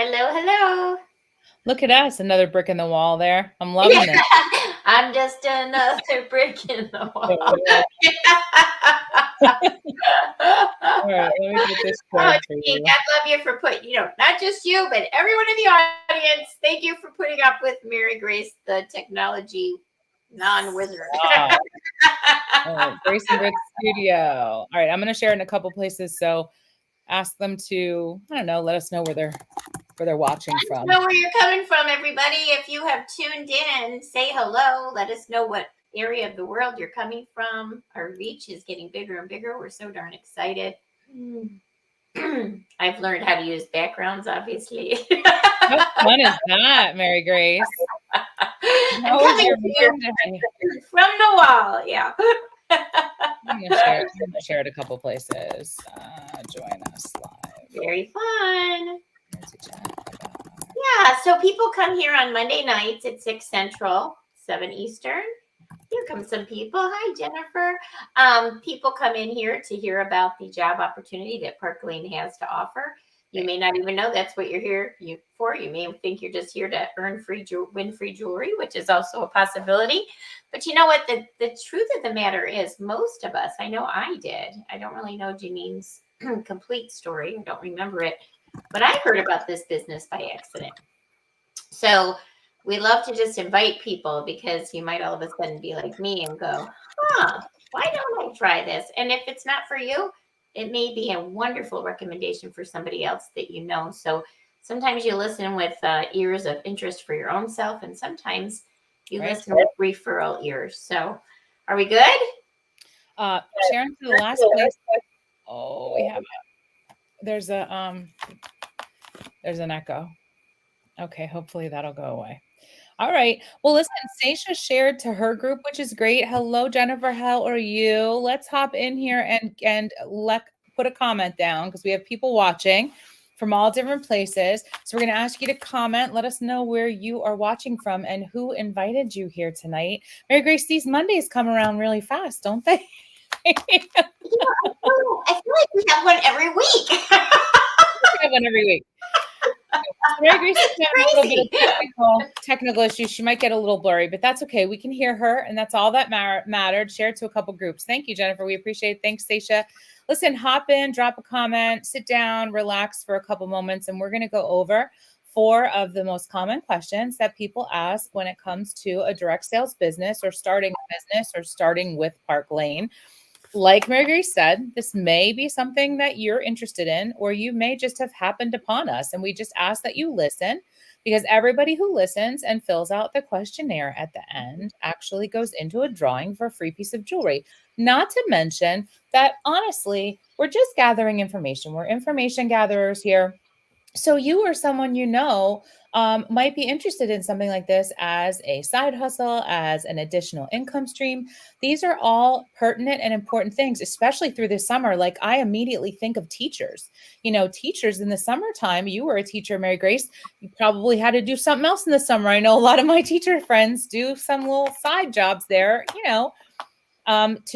Hello, hello. Look at us, another brick in the wall there. I'm loving this. I'm just another brick in the All wall. right, let me get this Oh, started for Janine, you. God love you for putting, not just you, but everyone in the audience. Thank you for putting up with Mary Grace, the technology non-wizard. Wow. All right, Grace and Grit Studio. All right, I'm going to share it in a couple places. So ask them to, I don't know, let us know where they're watching Let us from. know where you're coming from, everybody. If you have tuned in, say hello. Let us know what area of the world you're coming from. Our reach is getting bigger and bigger. We're so darn excited. I've learned how to use backgrounds, obviously. How fun is that, Mary Grace? I'm How was coming your to you Monday? from the wall. Yeah. I'm gonna share it a couple places. Join us live. Very fun. Nancy Jack. Yeah. So people come here on Monday nights at 6 Central, 7 Eastern. Here come some people. Hi, Jennifer. People come in here to hear about the job opportunity that Park Lane has to offer. You may not even know that's what you're here for. You may think you're just here to win free jewelry, which is also a possibility. But you know what? The truth of the matter is, most of us, I know I did. I don't really know Janine's complete story. I don't remember it. But I heard about this business by accident. So we love to just invite people because you might all of a sudden be like me and go, why don't I try this? And if it's not for you, it may be a wonderful recommendation for somebody else that you know. So sometimes you listen with ears of interest for your own self, and sometimes you listen with referral ears. So are we good? Sharon to the last place. Oh, we have there's an echo. Okay, hopefully that'll go away. All right. Well, listen, Stacia shared to her group, which is great. Hello, Jennifer. How are you? Let's hop in here and put a comment down because we have people watching from all different places. So we're going to ask you to comment. Let us know where you are watching from and who invited you here tonight. Mary Grace, these Mondays come around really fast, don't they? I feel like we have one every week. We have one every week. Mary Grace is having a little bit of technical issues. She might get a little blurry, but that's okay. We can hear her, and that's all that mattered. Share it to a couple groups. Thank you, Jennifer. We appreciate it. Thanks, Stacia. Listen, hop in, drop a comment, sit down, relax for a couple moments, and we're going to go over 4 of the most common questions that people ask when it comes to a direct sales business or starting a business or starting with Park Lane. Like Mary Grace said, this may be something that you're interested in, or you may just have happened upon us. And we just ask that you listen because everybody who listens and fills out the questionnaire at the end actually goes into a drawing for a free piece of jewelry. Not to mention that, honestly, we're just gathering information. We're information gatherers here. So you or someone you know might be interested in something like this as a side hustle, as an additional income stream. These are all pertinent and important things, especially through the summer. Like I immediately think of teachers. Teachers in the summertime, you were a teacher, Mary Grace. You probably had to do something else in the summer. I know a lot of my teacher friends do some little side jobs there,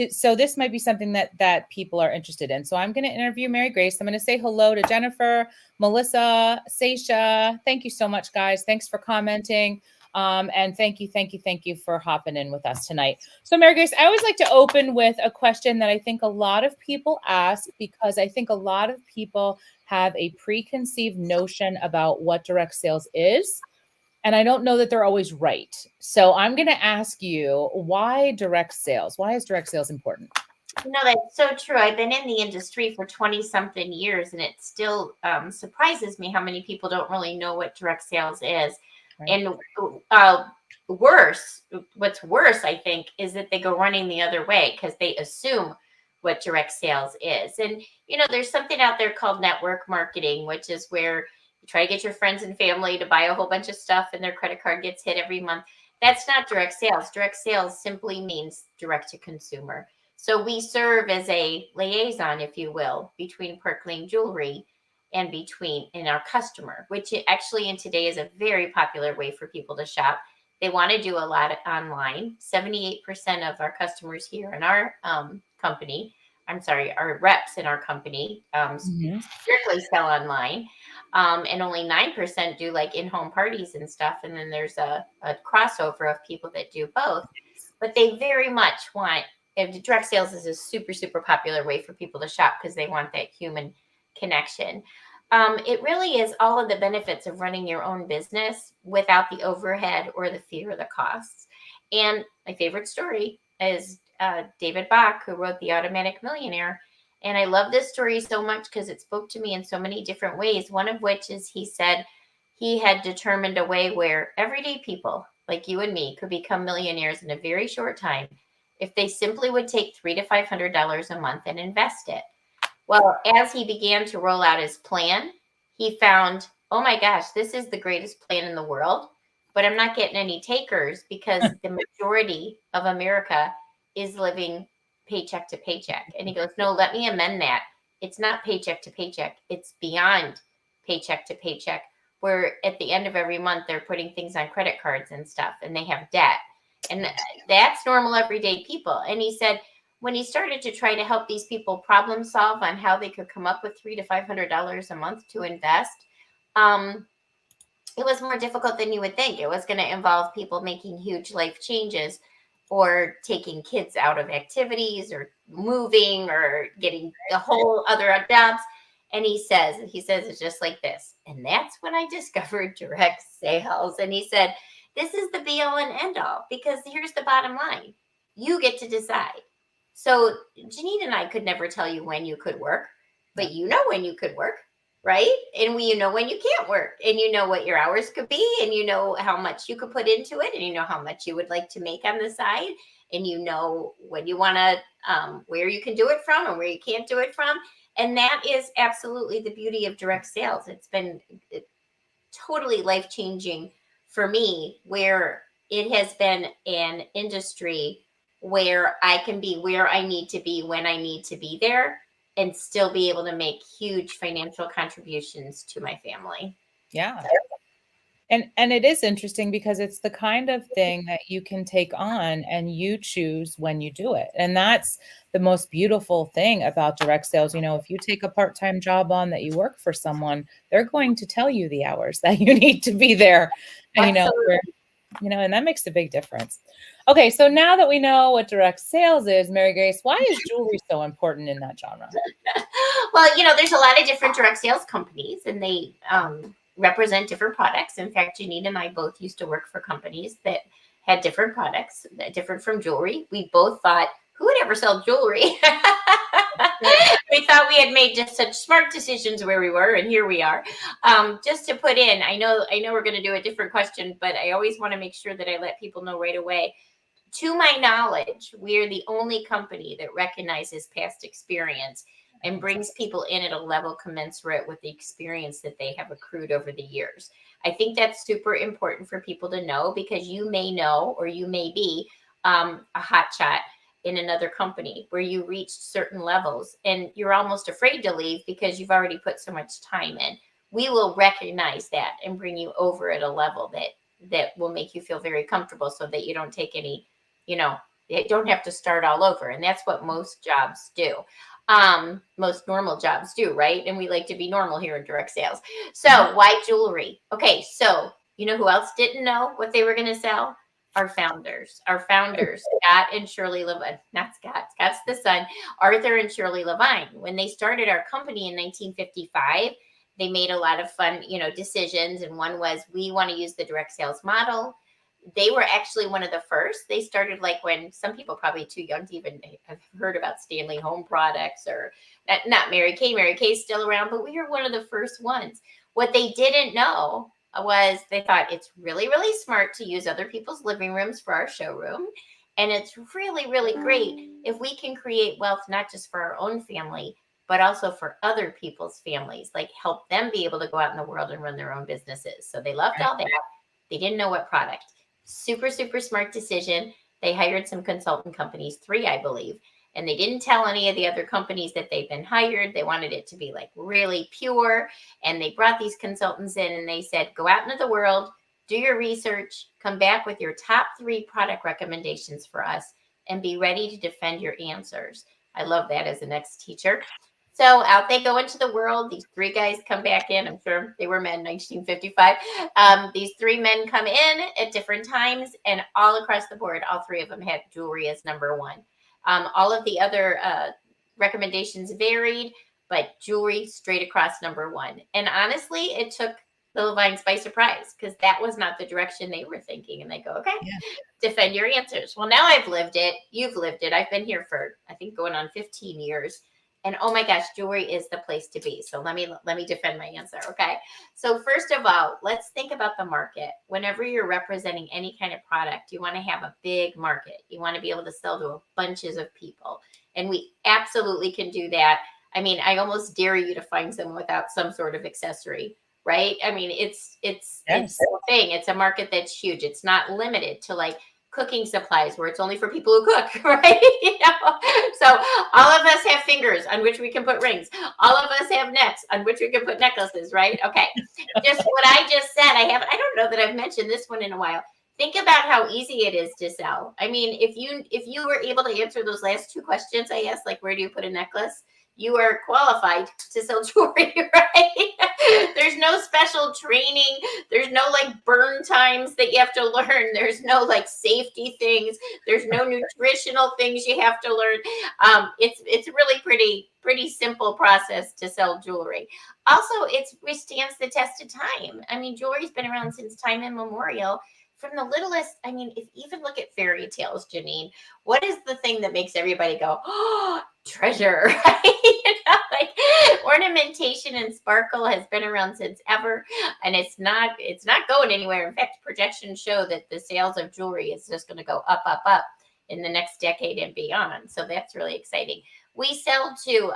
so this might be something that people are interested in. So I'm going to interview Mary Grace. I'm going to say hello to Jennifer, Melissa, Stacia. Thank you so much, guys. Thanks for commenting. And thank you for hopping in with us tonight. So Mary Grace, I always like to open with a question that I think a lot of people ask because I think a lot of people have a preconceived notion about what direct sales is. And I don't know that they're always right. So I'm going to ask you, why direct sales? Why is direct sales important? That's so true. I've been in the industry for 20 something years, and it still surprises me how many people don't really know what direct sales is. Right. And what's worse, I think, is that they go running the other way because they assume what direct sales is. And, there's something out there called network marketing, which is where you try to get your friends and family to buy a whole bunch of stuff and their credit card gets hit every month. That's not direct sales. Direct sales simply means direct to consumer. So we serve as a liaison, if you will, between Park Lane Jewelry and our customer, which actually in today is a very popular way for people to shop. They want to do a lot online. 78% of our customers here in our company our reps in our company strictly sell online. And only 9% do like in-home parties and stuff. And then there's a crossover of people that do both. But they very much want, if direct sales is a super, super popular way for people to shop because they want that human connection. It really is all of the benefits of running your own business without the overhead or the fear of the costs. And my favorite story is David Bach, who wrote The Automatic Millionaire. And I love this story so much because it spoke to me in so many different ways. One of which is he said he had determined a way where everyday people like you and me could become millionaires in a very short time if they simply would take $300 to $500 a month and invest it. Well, as he began to roll out his plan, he found, oh my gosh, this is the greatest plan in the world, but I'm not getting any takers because the majority of America is living paycheck to paycheck. And he goes, no, let me amend that. It's not paycheck to paycheck. It's beyond paycheck to paycheck, where at the end of every month, they're putting things on credit cards and stuff, and they have debt. And that's normal everyday people. And he said, when he started to try to help these people problem solve on how they could come up with $300 to $500 a month to invest, it was more difficult than you would think. It was going to involve people making huge life changes or taking kids out of activities or moving or getting a whole other jobs. And he says it's just like this. And that's when I discovered direct sales. And he said, this is the be all and end all, because here's the bottom line. You get to decide. So Janine and I could never tell you when you could work, but you know when you could work, right? And you know when you can't work, and you know what your hours could be, and you know how much you could put into it, and you know how much you would like to make on the side, and you know when you want to, where you can do it from and where you can't do it from. And that is absolutely the beauty of direct sales. It's been totally life-changing for me, where it has been an industry where I can be where I need to be when I need to be there and still be able to make huge financial contributions to my family. Yeah. And it is interesting because it's the kind of thing that you can take on and you choose when you do it. And that's the most beautiful thing about direct sales. You know, if you take a part-time job on that you work for someone, they're going to tell you the hours that you need to be there. And, and that makes a big difference. Okay, so now that we know what direct sales is, Mary Grace, why is jewelry so important in that genre? Well, there's a lot of different direct sales companies, and they represent different products. In fact, Janine and I both used to work for companies that had different products, different from jewelry. We both thought, who would ever sell jewelry? We thought we had made just such smart decisions where we were, and here we are. Just to put in, I know we're going to do a different question, but I always want to make sure that I let people know right away. To my knowledge, we're the only company that recognizes past experience and brings people in at a level commensurate with the experience that they have accrued over the years. I think that's super important for people to know, because you may know, or you may be a hotshot in another company where you reached certain levels and you're almost afraid to leave because you've already put so much time in. We will recognize that and bring you over at a level that will make you feel very comfortable, so that you don't take any, you don't have to start all over. And that's what most jobs do. Most normal jobs do, right? And we like to be normal here in direct sales. So why jewelry? Okay, so you know who else didn't know what they were going to sell? Our founders, Scott and Shirley Levine. Not Scott, Scott's the son, Arthur and Shirley Levine. When they started our company in 1955, they made a lot of fun, decisions. And one was, we want to use the direct sales model. They were actually one of the first. They started like when some people probably too young to even have heard about Stanley Home Products, or not Mary Kay. Mary Kay's still around, but we were one of the first ones. What they didn't know was, they thought it's really, really smart to use other people's living rooms for our showroom. And it's really, really great if we can create wealth, not just for our own family, but also for other people's families, like help them be able to go out in the world and run their own businesses. So they loved all that. They didn't know what product. Super, super smart decision. They hired some consultant companies, 3, I believe, and they didn't tell any of the other companies that they've been hired. They wanted it to be like really pure. And they brought these consultants in and they said, go out into the world, do your research, come back with your top 3 product recommendations for us, and be ready to defend your answers. I love that as an ex-teacher. So out they go into the world. These three guys come back in. I'm sure they were men, 1955. These three men come in at different times, and all across the board, all three of them had jewelry as number one. All of the other recommendations varied, but jewelry straight across number one. And honestly, it took the Levines by surprise because that was not the direction they were thinking. And they go, okay, defend your answers. Well, now I've lived it. You've lived it. I've been here for, I think, going on 15 years. And oh my gosh, jewelry is the place to be. So let me defend my answer. Okay. So first of all, let's think about the market. Whenever you're representing any kind of product, you want to have a big market. You want to be able to sell to bunches of people. And we absolutely can do that. I mean, I almost dare you to find someone without some sort of accessory, right? I mean, it's a thing. It's a market that's huge. It's not limited to like cooking supplies where it's only for people who cook, right? You know? So all of us have fingers on which we can put rings. All of us have necks on which we can put necklaces, right? Okay. Just what I just said, I don't know that I've mentioned this one in a while. Think about how easy it is to sell. I mean, if you were able to answer those last two questions I asked, like where do you put a necklace? You are qualified to sell jewelry, right? There's no special training. There's no like burn times that you have to learn. There's no like safety things. There's no nutritional things you have to learn. It's really pretty simple process to sell jewelry. Also, it withstands the test of time. I mean, jewelry's been around since time immemorial. From the littlest, I mean, if you even look at fairy tales, Janine, what is the thing that makes everybody go, oh, treasure, right? You know, like ornamentation and sparkle has been around since ever, and it's not going anywhere. In fact, projections show that the sales of jewelry is just going to go up, up, up in the next decade and beyond. So that's really exciting. We sell to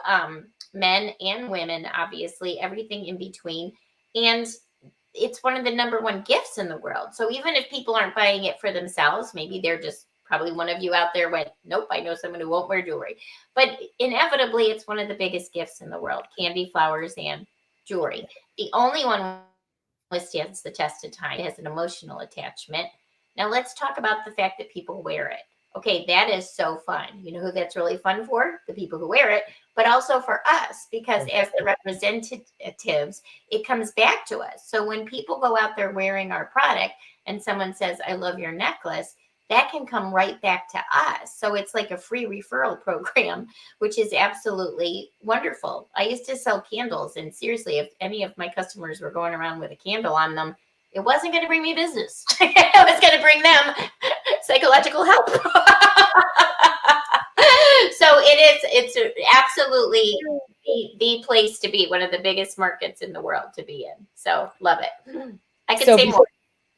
men and women, obviously, everything in between, and it's one of the number one gifts in the world. So even if people aren't buying it for themselves, maybe they're just probably one of you out there went, nope, I know someone who won't wear jewelry. But inevitably, it's one of the biggest gifts in the world, candy, flowers, and jewelry. The only one withstands the test of time. It has an emotional attachment. Now let's talk about the fact that people wear it. Okay, that is so fun. You know who that's really fun for? The people who wear it, but also for us, because as the representatives, it comes back to us. So when people go out there wearing our product and someone says, I love your necklace, that can come right back to us. So it's like a free referral program, which is absolutely wonderful. I used to sell candles, and seriously, if any of my customers were going around with a candle on them, it wasn't going to bring me business. It was going to bring them psychological help. So it's absolutely the place to be, one of the biggest markets in the world to be in. So love it. I could say more.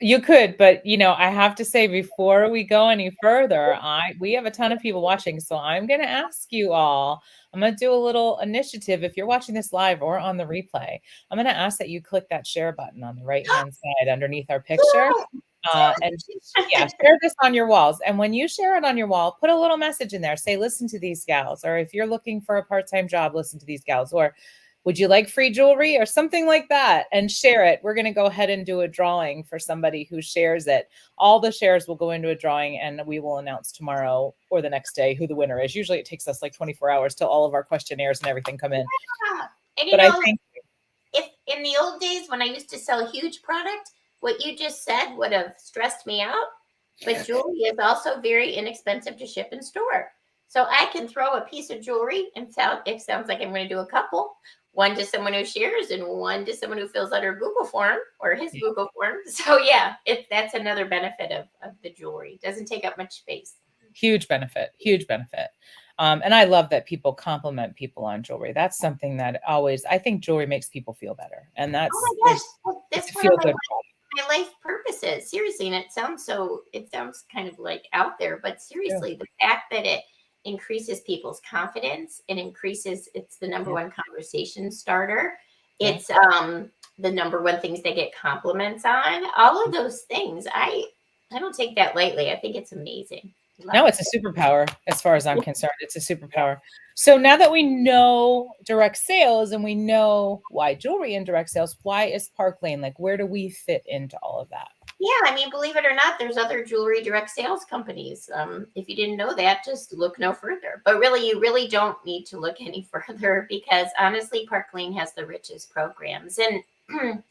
You could, but you know, I have to say before we go any further, we have a ton of people watching, so I'm going to ask you all. I'm going to do a little initiative. If you're watching this live or on the replay, I'm going to ask that you click that share button on the right-hand side underneath our picture. And share this on your walls. And when you share it on your wall, put a little message in there. Say, listen to these gals. Or if you're looking for a part-time job, listen to these gals. Or would you like free jewelry or something like that? And share it. We're going to go ahead and do a drawing for somebody who shares it. All the shares will go into a drawing, and we will announce tomorrow or the next day who the winner is. Usually it takes us like 24 hours till all of our questionnaires and everything come in. Yeah. And you know, I think if in the old days when I used to sell huge product, what you just said would have stressed me out. But jewelry is also very inexpensive to ship and store. So I can throw a piece of jewelry and it sounds like I'm going to do a couple. One to someone who shares and one to someone who fills out her Google form or his Google form. So yeah, that's another benefit of the jewelry. It doesn't take up much space. Huge benefit. And I love that people compliment people on jewelry. That's something that I think jewelry makes people feel better. And that's, oh my gosh, that's one of my life purposes. Seriously. And it sounds kind of like out there, but seriously, the fact that it increases people's confidence, it's the number one conversation starter. It's the number one things they get compliments on. All of those things. I don't take that lightly. I think it's amazing. No, it's a superpower as far as I'm concerned. It's a superpower. So now that we know direct sales and we know why jewelry and direct sales, why is Park Lane? Like, where do we fit into all of that? Yeah, I mean, believe it or not, there's other jewelry direct sales companies. If you didn't know that, just look no further. But really, you really don't need to look any further because honestly, Park Lane has the richest programs. And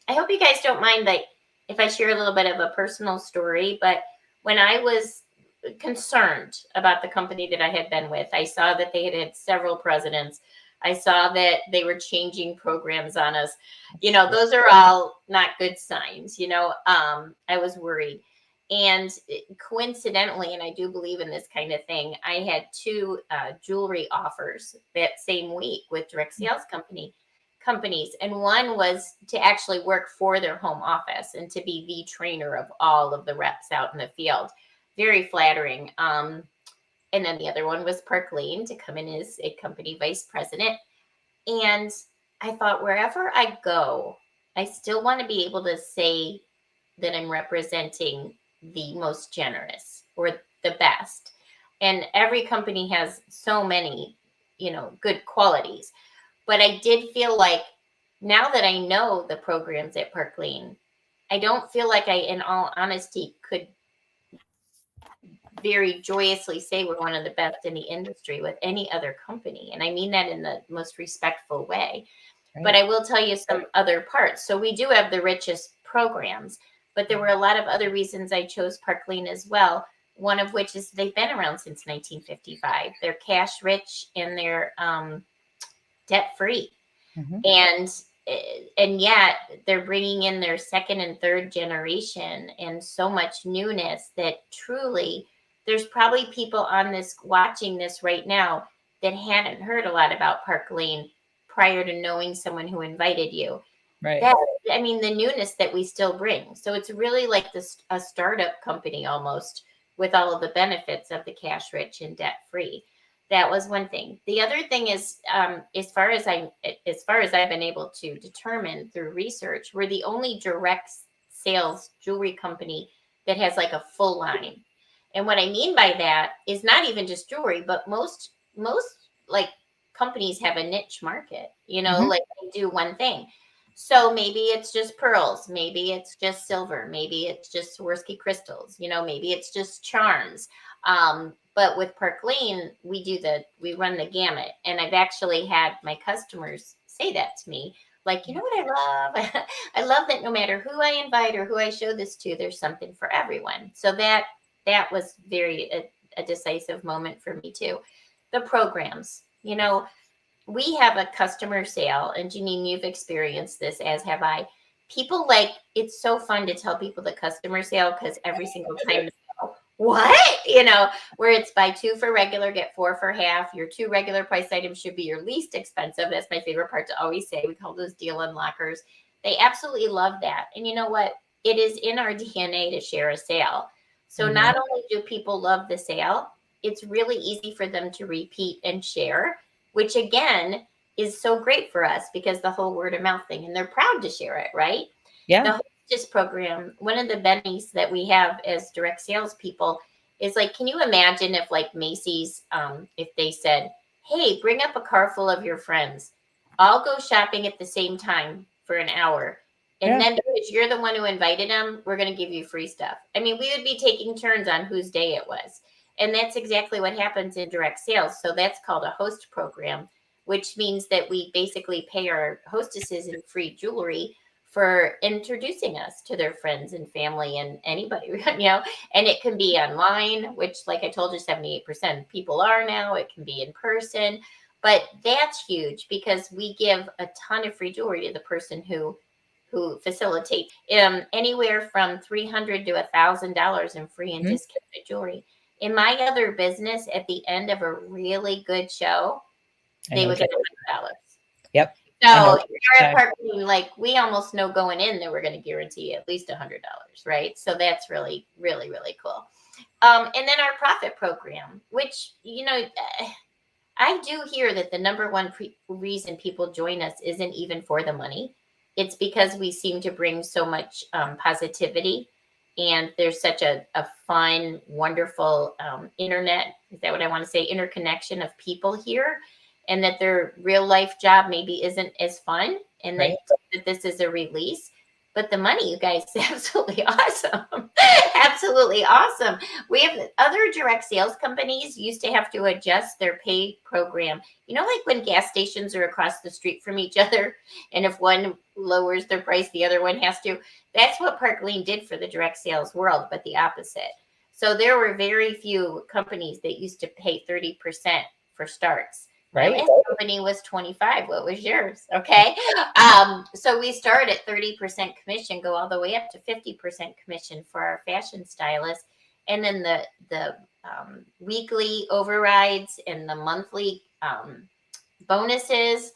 I hope you guys don't mind that if I share a little bit of a personal story. But when I was concerned about the company that I had been with, I saw that they had several presidents. I saw that they were changing programs on us. Those are all not good signs. I was worried. And coincidentally, and I do believe in this kind of thing, I had two jewelry offers that same week with direct sales companies. And one was to actually work for their home office and to be the trainer of all of the reps out in the field. Very flattering. And then the other one was Park Lane to come in as a company vice president. And I thought, wherever I go, I still want to be able to say that I'm representing the most generous or the best. And every company has so many, good qualities. But I did feel like now that I know the programs at Park Lane, I don't feel like I, in all honesty, could very joyously say we're one of the best in the industry with any other company. And I mean that in the most respectful way. Right. But I will tell you some other parts. So we do have the richest programs, but there were a lot of other reasons I chose Park Lane as well. One of which is they've been around since 1955. They're cash rich and they're debt free. Mm-hmm. And yet they're bringing in their second and third generation and so much newness that truly there's probably people on this watching this right now that hadn't heard a lot about Park Lane prior to knowing someone who invited you. Right. I mean, the newness that we still bring. So it's really like a startup company almost with all of the benefits of the cash rich and debt free. That was one thing. The other thing is, as far as I've been able to determine through research, we're the only direct sales jewelry company that has like a full line. And what I mean by that is not even just jewelry, but most like companies have a niche market. Mhm. Like they do one thing. So maybe it's just pearls, maybe it's just silver, maybe it's just Swarovski crystals, maybe it's just charms. But with Park Lane, we run the gamut. And I've actually had my customers say that to me. Like, you know what I love? I love that no matter who I invite or who I show this to, there's something for everyone. So that was very a decisive moment for me too. The programs, we have a customer sale, and Janine, you've experienced this, as have I. People it's so fun to tell people the customer sale because every single time they go, what? Where it's buy two for regular, get four for half. Your two regular price items should be your least expensive. That's my favorite part to always say. We call those deal unlockers. They absolutely love that. And you know what? It is in our DNA to share a sale. So Mhm. not only do people love the sale, it's really easy for them to repeat and share, which again is so great for us because the whole word of mouth thing, and they're proud to share it, right? Yeah. The Hostess program, one of the bennies that we have as direct salespeople is like, can you imagine if like Macy's, if they said, hey, bring up a car full of your friends, I'll go shopping at the same time for an hour. And Yeah. then because you're the one who invited them, we're going to give you free stuff. I mean, we would be taking turns on whose day it was. And that's exactly what happens in direct sales. So that's called a host program, which means that we basically pay our hostesses in free jewelry for introducing us to their friends and family and anybody, and it can be online, which like I told you, 78% of people are now. It can be in person, but that's huge because we give a ton of free jewelry to the person who facilitates anywhere from $300 to $1,000 in free and Mhm. discounted jewelry. In my other business, at the end of a really good show, I they know would what you're get $100. Yep. I know So what you're here at saying. Park Lane, like we almost know going in that we're going to guarantee at least $100, right? So that's really, really, really cool. And then our profit program, which I do hear that the number one reason people join us isn't even for the money. It's because we seem to bring so much positivity, and there's such a fun, wonderful internet. Is that what I want to say? Interconnection of people here, and that their real life job maybe isn't as fun, and Right. that this is a release. But the money, you guys, is absolutely awesome. Absolutely awesome. We have other direct sales companies used to have to adjust their pay program. You know, like when gas stations are across the street from each other, and if one lowers their price, the other one has to. That's what Park Lane did for the direct sales world, but the opposite. So there were very few companies that used to pay 30% for starts. My Right. last company was 25. What was yours? Okay. So we start at 30% commission, go all the way up to 50% commission for our fashion stylists. And then the weekly overrides and the monthly bonuses.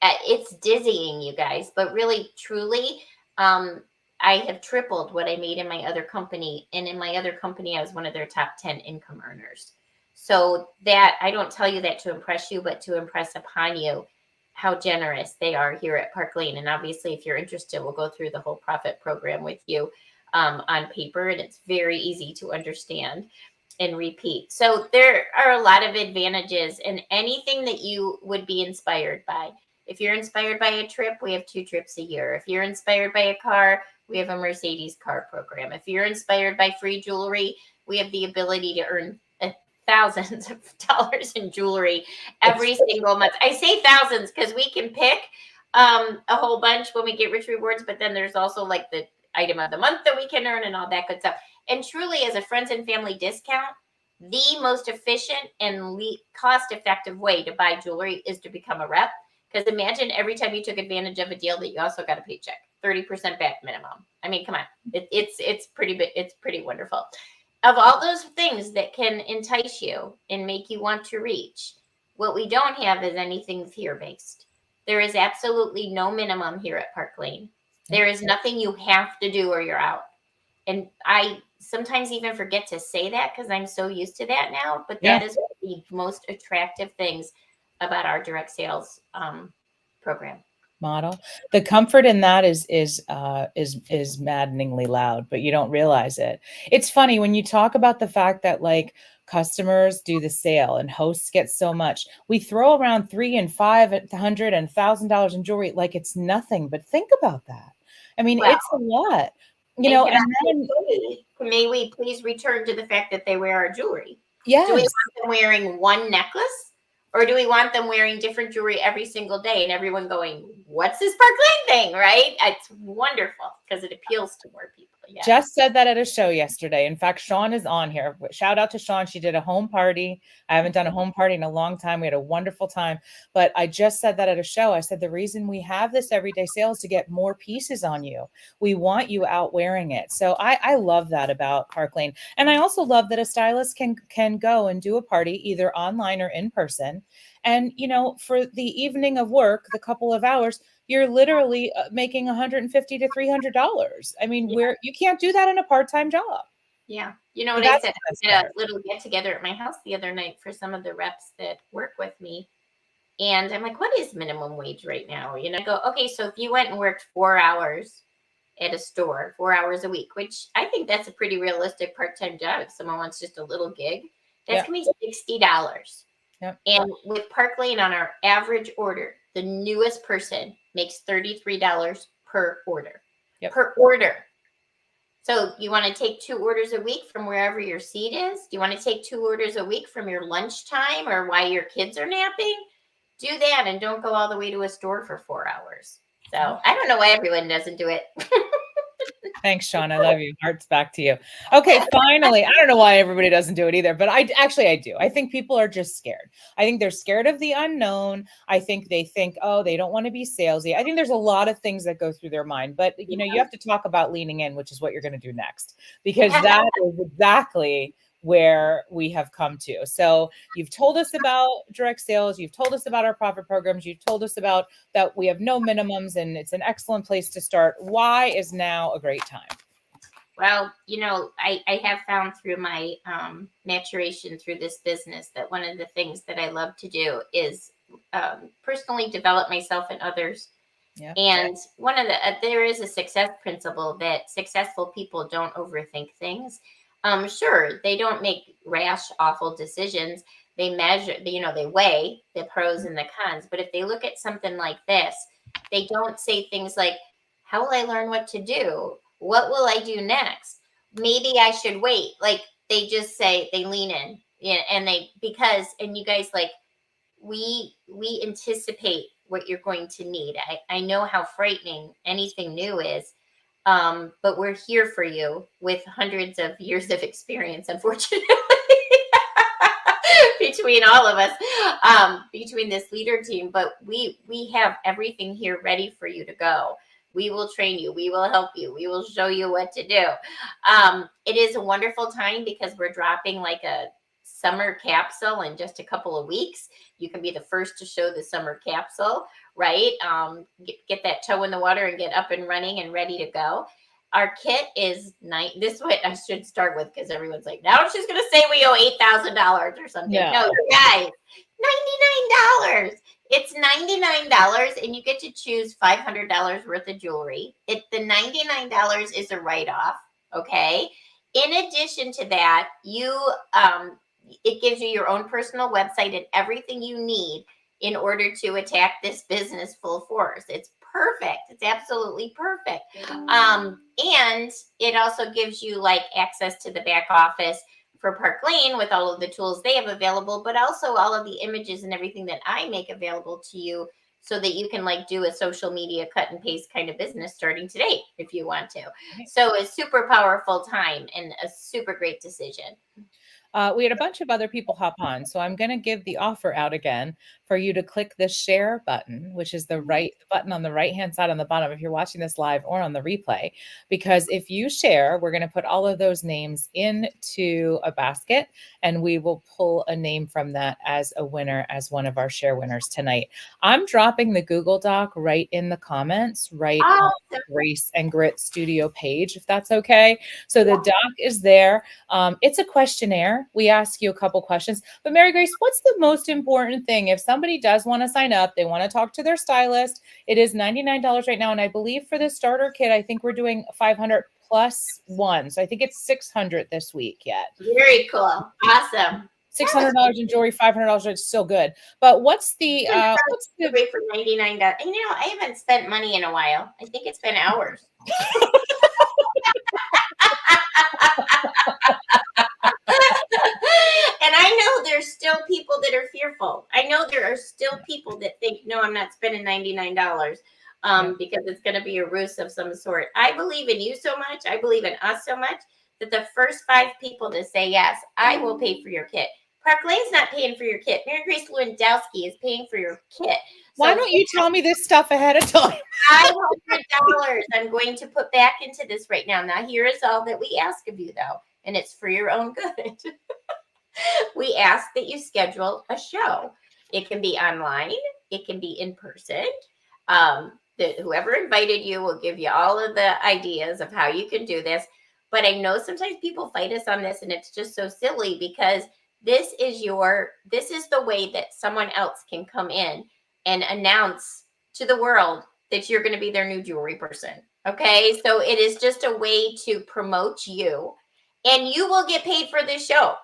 It's dizzying, you guys, but really, truly, I have tripled what I made in my other company. And in my other company, I was one of their top 10 income earners. So that I don't tell you that to impress you, but to impress upon you how generous they are here at Park Lane. And obviously, if you're interested, we'll go through the whole profit program with you on paper, and it's very easy to understand and repeat. So there are a lot of advantages in anything that you would be inspired by. If you're inspired by a trip, we have 2 trips a year. If you're inspired by a car, we have a Mercedes car program. If you're inspired by free jewelry, we have the ability to earn thousands of dollars in jewelry every single month. I say thousands because we can pick a whole bunch when we get Rich Rewards, but then there's also like the item of the month that we can earn and all that good stuff. And truly, as a friends and family discount, the most efficient and cost-effective way to buy jewelry is to become a rep. Because imagine every time you took advantage of a deal that you also got a paycheck, 30% back minimum. I mean, come on, it's pretty wonderful. Of all those things that can entice you and make you want to reach, what we don't have is anything fear-based. There is absolutely no minimum here at Park Lane. There is nothing you have to do or you're out. And I sometimes even forget to say that because I'm so used to that now. But that is one of the most attractive things about our direct sales program. Model. The comfort in that is maddeningly loud, but you don't realize it. It's funny when you talk about the fact that like customers do the sale and hosts get so much. We throw around $300 and $500 and $1,000 in jewelry like it's nothing. But think about that. I mean, Well, it's a lot. You know, and then may we please return to the fact that they wear our jewelry? yes. Do we want them wearing one necklace? Or do we want them wearing different jewelry every single day and everyone going, what's this Park Lane thing, right? It's wonderful because it appeals to more people. Yeah. Just said that at a show yesterday. In fact, Sean is on here. Shout out to Sean. She did a home party. I haven't done a home party in a long time. We had a wonderful time. But I just said that at a show. I said the reason we have this everyday sale is to get more pieces on you. We want you out wearing it. So I love that about Park Lane. And I also love that a stylist can go and do a party either online or in person. And, you know, for the evening of work, the couple of hours, you're literally making $150 to $300. I mean, you can't do that in a part-time job. Yeah. You know what I said? I did a little get together at my house the other night for some of the reps that work with me. And I'm like, what is minimum wage right now? You know, I go, okay, so if you went and worked 4 hours at a store, 4 hours a week, which I think that's a pretty realistic part-time job. If someone wants just a little gig, that's going to be $60. Yep. And with Park Lane on our average order, the newest person makes $33 per order. Yep. Per order. So you want to take 2 orders a week from wherever your seat is? Do you want to take 2 orders a week from your lunchtime or while your kids are napping? Do that and don't go all the way to a store for 4 hours. So I don't know why everyone doesn't do it. Thanks, Sean. I love you. Hearts back to you. Okay, finally. I don't know why everybody doesn't do it either, but I do. I think people are just scared. I think they're scared of the unknown. I think they think, oh, they don't want to be salesy. I think there's a lot of things that go through their mind, but you know, you have to talk about leaning in, which is what you're going to do next, because that is exactly where we have come to. So you've told us about direct sales. You've told us about our profit programs. You've told us about that we have no minimums and it's an excellent place to start. Why is now a great time? Well, you know, I have found through my maturation through this business that one of the things that I love to do is personally develop myself and others. Yeah. And one of there is a success principle that successful people don't overthink things. Sure, they don't make rash, awful decisions. They measure, they weigh the pros and the cons. But if they look at something like this, they don't say things like, How will I learn what to do? What will I do next? Maybe I should wait. Like they just say, they lean in, yeah, and you guys, like, we anticipate what you're going to need. I know how frightening anything new is. But we're here for you with hundreds of years of experience, unfortunately, between all of us, between this leader team. But we have everything here ready for you to go. We will train you. We will help you. We will show you what to do. It is a wonderful time because we're dropping like a summer capsule in just a couple of weeks. You can be the first to show the summer capsule, right? Get that toe in the water and get up and running and ready to go. Our kit is this is what I should start with, because everyone's like, now she's going to say we owe $8,000 or something. Yeah. No, guys, $99. It's $99 and you get to choose $500 worth of jewelry. The $99 is a write-off. Okay. In addition to that, it gives you your own personal website and everything you need in order to attack this business full force. It's perfect. It's absolutely perfect. And it also gives you like access to the back office for Park Lane with all of the tools they have available, but also all of the images and everything that I make available to you, so that you can like do a social media cut and paste kind of business starting today if you want to. So it's super powerful time and a super great decision. We had a bunch of other people hop on, so I'm going to give the offer out again for you to click the share button, which is the button on the right-hand side on the bottom if you're watching this live or on the replay. Because if you share, we're going to put all of those names into a basket, and we will pull a name from that as a winner, as one of our share winners tonight. I'm dropping the Google Doc right in the comments, right on the Grace and Grit Studio page, if that's okay. So the doc is there. It's a questionnaire. We ask you a couple questions. But Mary Grace, what's the most important thing? If somebody does want to sign up, they want to talk to their stylist, it is $99 right now. And I believe for the starter kit, I think we're doing 500 plus one. So I think it's 600 this week yet. Very cool. Awesome. $600 in jewelry, $500. It's still good. But what's the rate for $99? And I haven't spent money in a while. I think it's been hours. And I know there's still people that are fearful. I know there are still people that think, no, I'm not spending $99 because it's going to be a ruse of some sort. I believe in you so much. I believe in us so much that the first 5 people to say yes, I will pay for your kit. Park Lane's not paying for your kit. Mary Grace Lewandowski is paying for your kit. Why don't you tell me this stuff ahead of time? $500 I'm going to put back into this right now. Now, here is all that we ask of you, though, and it's for your own good. We ask that you schedule a show. It can be online. It can be in person. Whoever invited you will give you all of the ideas of how you can do this. But I know sometimes people fight us on this, and it's just so silly because this is the way that someone else can come in and announce to the world that you're going to be their new jewelry person. Okay. So it is just a way to promote you, and you will get paid for this show,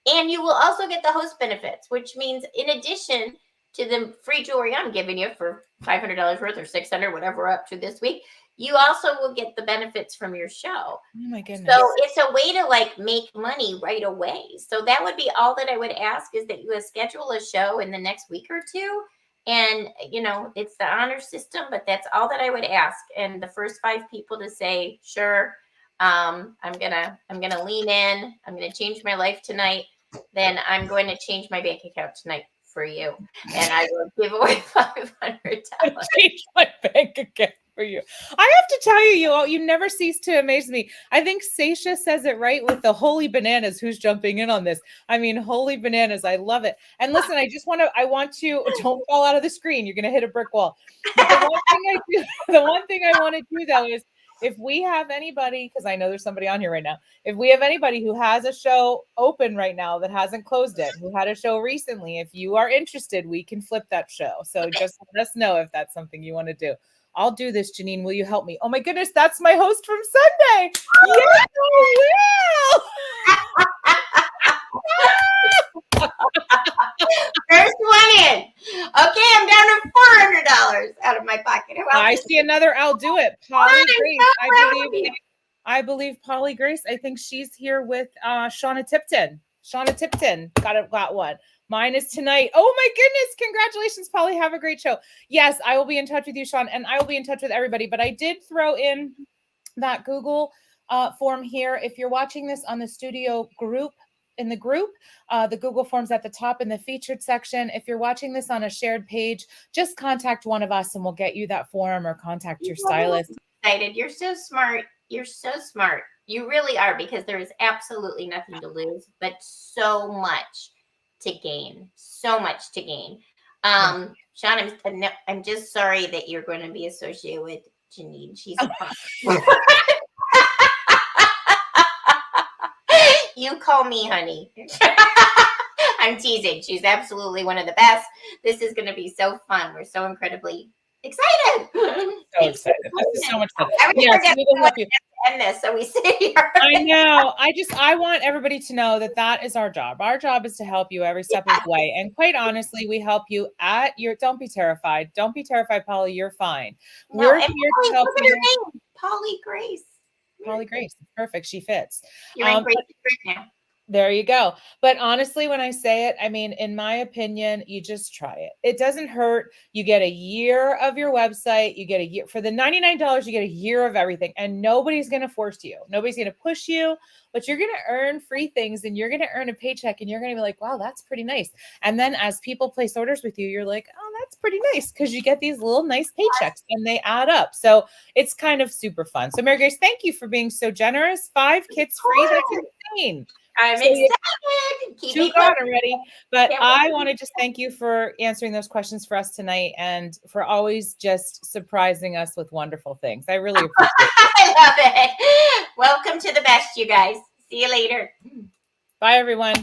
and you will also get the host benefits, which means in addition to the free jewelry I'm giving you for $500 worth or $600, whatever we're up to this week, you also will get the benefits from your show. Oh my goodness. So it's a way to like make money right away. So that would be all that I would ask, is that you would schedule a show in the next week or two. And, it's the honor system, but that's all that I would ask. And the first 5 people to say, sure, I'm going to lean in, I'm going to change my life tonight, then I'm going to change my bank account tonight for you. And I will give away $500. Change my bank account for you. I have to tell you, you never cease to amaze me. I think Sasha says it right with the holy bananas. Who's jumping in on this? I mean, holy bananas. I love it. And listen, I want to don't fall out of the screen. You're going to hit a brick wall. But the one thing I want to do though is, if we have anybody, because I know there's somebody on here right now, if we have anybody who has a show open right now that hasn't closed it, who had a show recently, if you are interested, we can flip that show. So just let us know if that's something you want to do. I'll do this, Janine. Will you help me? Oh my goodness, that's my host from Sunday. Yes, I will. First one in. I'm down to $400 out of my pocket. Who else I is- see another. I'll do it. Polly I'm Grace. so I proud of believe. you. I believe Polly Grace. I think she's here with Shauna Tipton. Shauna Tipton got one. Mine is tonight. Oh my goodness! Congratulations, Polly. Have a great show. Yes, I will be in touch with you, Sean, and I will be in touch with everybody. But I did throw in that Google form here. If you're watching this on the studio group, in the group, the Google Forms at the top in the featured section. If you're watching this on a shared page, just contact one of us and we'll get you that form, or contact your stylist. Excited. You're so smart. You're so smart. You really are, because there is absolutely nothing to lose, but so much to gain. So much to gain. Sean, I'm just sorry that you're going to be associated with Janine. She's a punk. You call me honey. I'm teasing. She's absolutely one of the best. This is going to be so fun. We're so incredibly excited. So excited. This is so much fun. I would Yes, forget we will help you. to end this, so we sit here. I know. I want everybody to know that that is our job. Our job is to help you every step of the way. And quite honestly, we help you at your, don't be terrified. Don't be terrified, Polly. You're fine. No, We're and here Polly, to help look at her you. name, Polly Grace. Polly Grace. Perfect. She fits. You're in great shape now. There you go. But honestly, when I say it, I mean, in my opinion, you just try it. It doesn't hurt. You get a year of your website. You get a year for the $99. You get a year of everything, and nobody's going to force you. Nobody's going to push you, but you're going to earn free things, and you're going to earn a paycheck, and you're going to be like, wow, that's pretty nice. And then as people place orders with you, you're like, oh, that's pretty nice, because you get these little nice paychecks and they add up. So it's kind of super fun. So Mary Grace, thank you for being so generous. 5 kits free. That's insane. I'm So excited. Keep 2 me gone already. But Can't I wait. want to just thank you for answering those questions for us tonight, and for always just surprising us with wonderful things. I really appreciate it. I love it. Welcome to the best, you guys. See you later. Bye, everyone.